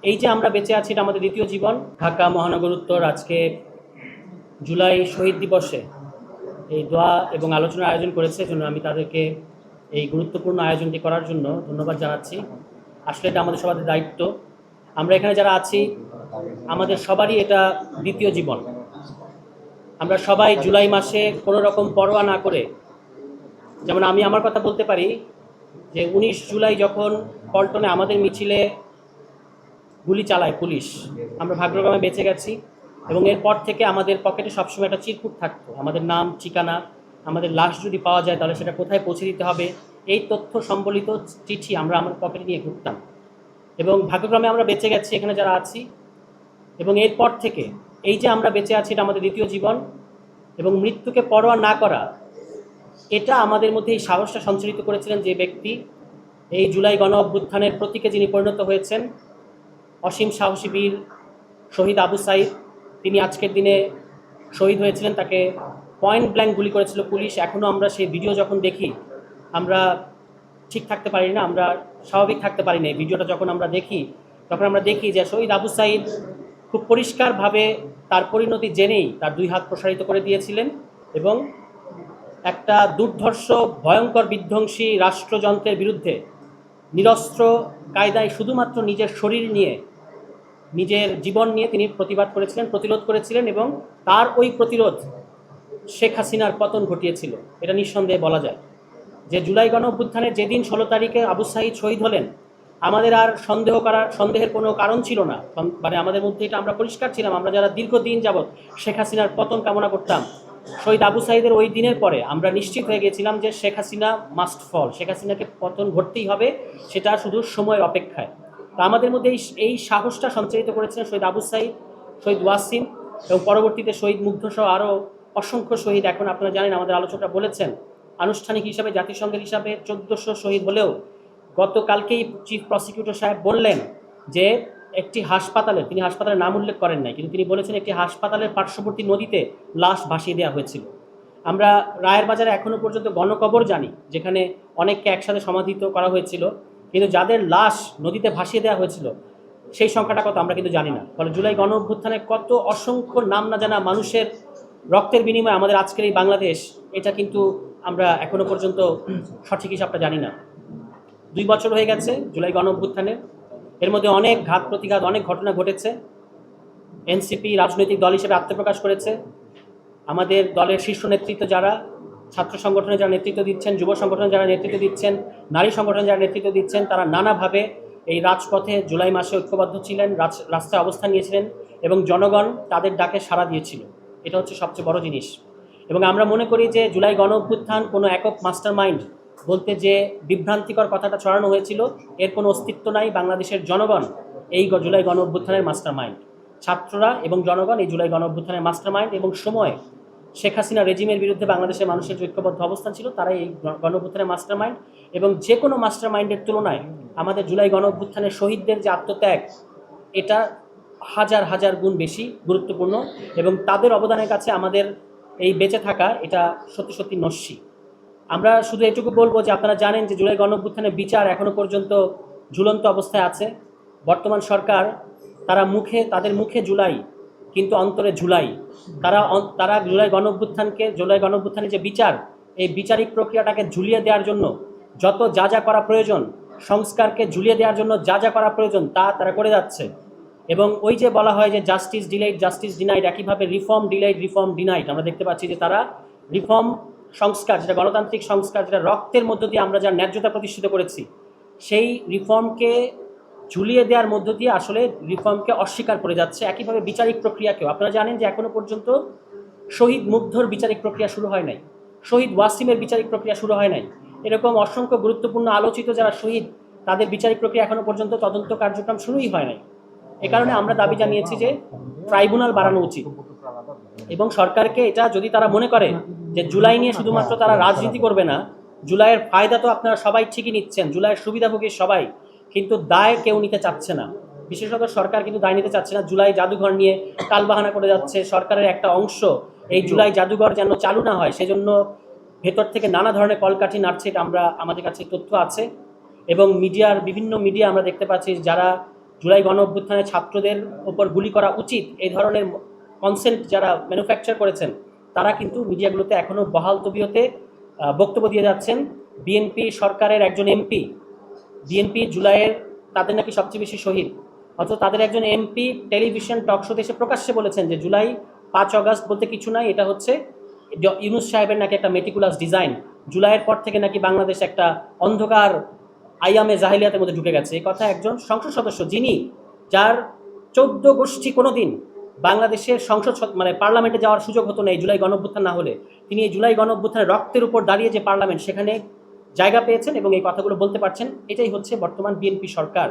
এই যে আমরা বেঁচে আছি, এটা আমাদের দ্বিতীয় জীবন। ঢাকা মহানগর উত্তর আজকে জুলাই শহীদ দিবসে এই দোয়া এবং আলোচনার আয়োজন করেছে, জন্য আমি তাদেরকে এই গুরুত্বপূর্ণ আয়োজনটি করার জন্য ধন্যবাদ জানাচ্ছি। আসলে এটা আমাদের সবার দায়িত্ব। আমরা এখানে যারা আছি, আমাদের সবারই এটা দ্বিতীয় জীবন। আমরা সবাই জুলাই মাসে কোনো রকম পরোয়া না করে, যেমন আমি আমার কথা বলতে পারি যে 19 জুলাই যখন পল্টনে আমাদের মিছিলে গুলি চালায় পুলিশ, আমরা ভাগ্যক্রমে বেঁচে গেছি। এবং এরপর থেকে আমাদের পকেটে সবসময় একটা চিরকুট থাকতো, আমাদের নাম, ঠিকানা, আমাদের লাশ যদি পাওয়া যায় তাহলে সেটা কোথায় পৌঁছে দিতে হবে, এই তথ্য সম্বলিত চিঠি আমরা আমার পকেটে নিয়ে ঘুরতাম। এবং ভাগ্যক্রমে আমরা বেঁচে গেছি এখানে যারা আছি। এবং এরপর থেকে এই যে আমরা বেঁচে আছি, এটা আমাদের দ্বিতীয় জীবন। এবং মৃত্যুকে পরোয়া না করা, এটা আমাদের মধ্যে এই সাহসটা সঞ্চারিত করেছিলেন যে ব্যক্তি, এই জুলাই গণ অভ্যুত্থানের প্রতীকে যিনি পরিণত হয়েছেন, অসীম সাহসী বীর শহীদ আবু সাইদ। তিনি আজকের দিনে শহীদ হয়েছিলেন, তাকে পয়েন্ট ব্ল্যাঙ্ক গুলি করেছিল পুলিশ। এখনও আমরা সেই ভিডিও যখন দেখি, আমরা ঠিক থাকতে পারি না, আমরা স্বাভাবিক থাকতে পারি না। এই ভিডিওটা যখন আমরা দেখি, তখন আমরা দেখি যে শহীদ আবু সাইদ খুব পরিষ্কারভাবে তার পরিণতি জেনেই তার দুই হাত প্রসারিত করে দিয়েছিলেন এবং একটা দুর্ধর্ষ, ভয়ঙ্কর, বিধ্বংসী রাষ্ট্রযন্ত্রের বিরুদ্ধে নিরস্ত্র কায়দায় শুধুমাত্র নিজের শরীর নিয়ে, নিজের জীবন নিয়ে তিনি প্রতিবাদ করেছিলেন, প্রতিরোধ করেছিলেন। এবং তার ওই প্রতিরোধ শেখ হাসিনার পতন ঘটিয়েছিল, এটা নিঃসন্দেহে বলা যায়। যে জুলাই গণ অভ্যুত্থানের যেদিন 16 তারিখে আবু সাইদ শহীদ হলেন, আমাদের আর সন্দেহের কোনো কারণ ছিল না। মানে আমাদের মধ্যে এটা আমরা পরিষ্কার ছিলাম, আমরা যারা দীর্ঘদিন যাবৎ শেখ হাসিনার পতন কামনা করতাম, শহীদ আবু সাইদের ওই দিনের পরে আমরা নিশ্চিত হয়ে গিয়েছিলাম যে শেখ হাসিনা মাস্ট ফল, শেখ হাসিনাকে পতন ঘটতেই হবে, সেটা শুধু সময়ের অপেক্ষায়। তা আমাদের মধ্যে এই সাহসটা সঞ্চারিত করেছিলেন শহীদ আবু সাইদ, শহীদ ওয়াসিম এবং পরবর্তীতে শহীদ মুগ্ধ সহ আরও অসংখ্য শহীদ। এখন আপনারা জানেন, আমাদের আলোচকরা বলেছেন, আনুষ্ঠানিক হিসাবে জাতিসংঘের হিসাবে 1400 শহীদ হলেও গতকালকেই চিফ প্রসিকিউটর সাহেব বললেন যে একটি হাসপাতালে, তিনি হাসপাতালের নাম উল্লেখ করেন নাই, কিন্তু তিনি বলেছেন একটি হাসপাতালের পার্শ্ববর্তী নদীতে লাশ ভাসিয়ে দেওয়া হয়েছিল। আমরা রায়ের বাজারে এখনও পর্যন্ত গণকবর জানি, যেখানে অনেককে একসাথে সমাধিত করা হয়েছিল, কিন্তু যাদের লাশ নদীতে ভাসিয়ে দেওয়া হয়েছিল সেই সংখ্যাটা কত আমরা কিন্তু জানি না। ফলে জুলাই গণ অভ্যুত্থানে কত অসংখ্য নাম না জানা মানুষের রক্তের বিনিময়ে আমাদের আজকের এই বাংলাদেশ, এটা কিন্তু আমরা এখনো পর্যন্ত সঠিক হিসাবটা জানি না। 2 বছর হয়ে গেছে জুলাই গণ অভ্যুত্থানের, এর মধ্যে অনেক ঘাত প্রতিঘাত, অনেক ঘটনা ঘটেছে। এনসিপি রাজনৈতিক দল হিসেবে আত্মপ্রকাশ করেছে। আমাদের দলের শীর্ষ নেতৃত্ব যারা, ছাত্র সংগঠনে যারা নেতৃত্ব দিচ্ছেন, যুব সংগঠনে যারা নেতৃত্ব দিচ্ছেন, নারী সংগঠনে যারা নেতৃত্ব দিচ্ছেন, তারা নানাভাবে এই রাজপথে জুলাই মাসে ঐক্যবদ্ধ ছিলেন, রাস্তায় অবস্থান নিয়েছিলেন এবং জনগণ তাদের ডাকে সাড়া দিয়েছিল। এটা হচ্ছে সবচেয়ে বড় জিনিস। এবং আমরা মনে করি যে জুলাই গণ অভ্যুত্থান কোনো একক মাস্টার মাইন্ড বলতে যে বিভ্রান্তিকর কথাটা ছড়ানো হয়েছিল, এর কোনো অস্তিত্ব নাই। বাংলাদেশের জনগণ এই জুলাই গণ অভ্যুত্থানের মাস্টার মাইন্ড, ছাত্ররা এবং জনগণ এই জুলাই গণ অভ্যুত্থানের মাস্টার মাইন্ড। এবং সময় শেখ হাসিনা রেজিমের বিরুদ্ধে বাংলাদেশের মানুষের যে ঐক্যবদ্ধ অবস্থান ছিল, তারাই এই গণ অভ্যুত্থানের মাস্টার মাইন্ড। এবং যে কোনো মাস্টার মাইন্ডের তুলনায় আমাদের জুলাই গণ অভ্যুত্থানের শহীদদের যে আত্মত্যাগ, এটা হাজার হাজার গুণ বেশি গুরুত্বপূর্ণ। এবং তাদের অবদানের কাছে আমাদের এই বেঁচে থাকা, এটা সত্যি সত্যি নস্যি। আমরা শুধু এটুকু বলবো যে আপনারা জানেন যে জুলাই গণ অভ্যুত্থানের বিচার এখনো পর্যন্ত ঝুলন্ত অবস্থায় আছে। বর্তমান সরকার, তাদের মুখে জুলাই কিন্তু অন্তরে ঝুলাই। তারা জুলাই গণ অভ্যুত্থানের যে বিচার, এই বিচারিক প্রক্রিয়াটাকে ঝুলিয়ে দেওয়ার জন্য যা যা করা প্রয়োজন, সংস্কারকে ঝুলিয়ে দেওয়ার জন্য যা যা করা প্রয়োজন তা তারা করে যাচ্ছে। এবং ওই যে বলা হয় যে জাস্টিস ডিলাইড, জাস্টিস ডিনাইড, একইভাবে রিফর্ম ডিলাইড, রিফর্ম ডিনাইড। আমরা দেখতে পাচ্ছি যে তারা রিফর্ম সংস্কার, যেটা গণতান্ত্রিক সংস্কার, যেটা রক্তের মধ্য দিয়ে আমরা যার ন্যায্যতা প্রতিষ্ঠিত করেছি, সেই রিফর্মকে ঝুলিয়ে দেওয়ার মধ্য দিয়ে আসলে রিফর্মকে অস্বীকার করে যাচ্ছে। একইভাবে বিচারিক প্রক্রিয়াকেও আপনারা জানেন যে এখনো পর্যন্ত শহীদ মুগ্ধর বিচারিক প্রক্রিয়া শুরু হয় নাই, শহীদ ওয়াসিমের বিচারিক প্রক্রিয়া শুরু হয় নাই। এরকম অসংখ্য গুরুত্বপূর্ণ আলোচিত যারা শহীদ, তাদের বিচারিক প্রক্রিয়া এখনো পর্যন্ত তদন্ত কার্যক্রম শুরুই হয় নাই। এ কারণে আমরা দাবি জানিয়েছি যে ট্রাইব্যুনাল বাড়ানো উচিত। এবং সরকারকে এটা, যদি তারা মনে করে যে জুলাই নিয়ে শুধুমাত্র তারা রাজনীতি করবে না, জুলাইয়ের ফায়দা তো আপনারা সবাই ঠিকই নিচ্ছেন, জুলাইয়ের সুবিধাভোগী সবাই, কিন্তু দায় কেউ নিতে চাচ্ছে না। বিশেষত সরকার কিন্তু দায় নিতে চাচ্ছে না। জুলাই জাদুঘর নিয়ে টালবাহানা করে যাচ্ছে। সরকারের একটা অংশ এই জুলাই জাদুঘর যেন চালু না হয়, সেজন্য ভেতর থেকে নানা ধরনের কলকাঠি নাড়ছে। এটা আমাদের কাছে তথ্য আছে। এবং বিভিন্ন মিডিয়া আমরা দেখতে পাচ্ছি যারা জুলাই গণ অভ্যুত্থানে ছাত্রদের ওপর গুলি করা উচিত, এই ধরনের কনসেন্ট যারা ম্যানুফ্যাকচার করেছেন তারা কিন্তু মিডিয়াগুলোতে এখনও বহাল তবিয়তে বক্তব্য দিয়ে যাচ্ছেন। বিএনপি সরকারের একজন এমপি, বিএনপি জুলাইয়ের তাদের নাকি সবচেয়ে বেশি শহীদ, অথচ তাদের একজন এমপি টেলিভিশন টক শোতে এসে প্রকাশ্যে বলেছেন যে জুলাই 5 অগস্ট বলতে কিছু নাই, এটা হচ্ছে ইউনূস সাহেবের নাকি একটা মেটিকুলাস ডিজাইন, জুলাইয়ের পর থেকে নাকি বাংলাদেশ একটা অন্ধকার আইয়ামে জাহিলিয়াতের মধ্যে ঢুকে গেছে। এই কথা একজন সংসদ সদস্য, যিনি যার 14 গোষ্ঠী কোনো দিন বাংলাদেশের সংসদ মানে পার্লামেন্টে যাওয়ার সুযোগ হতো না এই জুলাই গণঅভ্যুত্থান না হলে, তিনি এই জুলাই গণঅভ্যুত্থানের রক্তের উপর দাঁড়িয়ে যে পার্লামেন্ট সেখানে জায়গা পেয়েছেন এবং এই কথাগুলো বলতে পারছেন। এটাই হচ্ছে বর্তমান বিএনপি সরকার।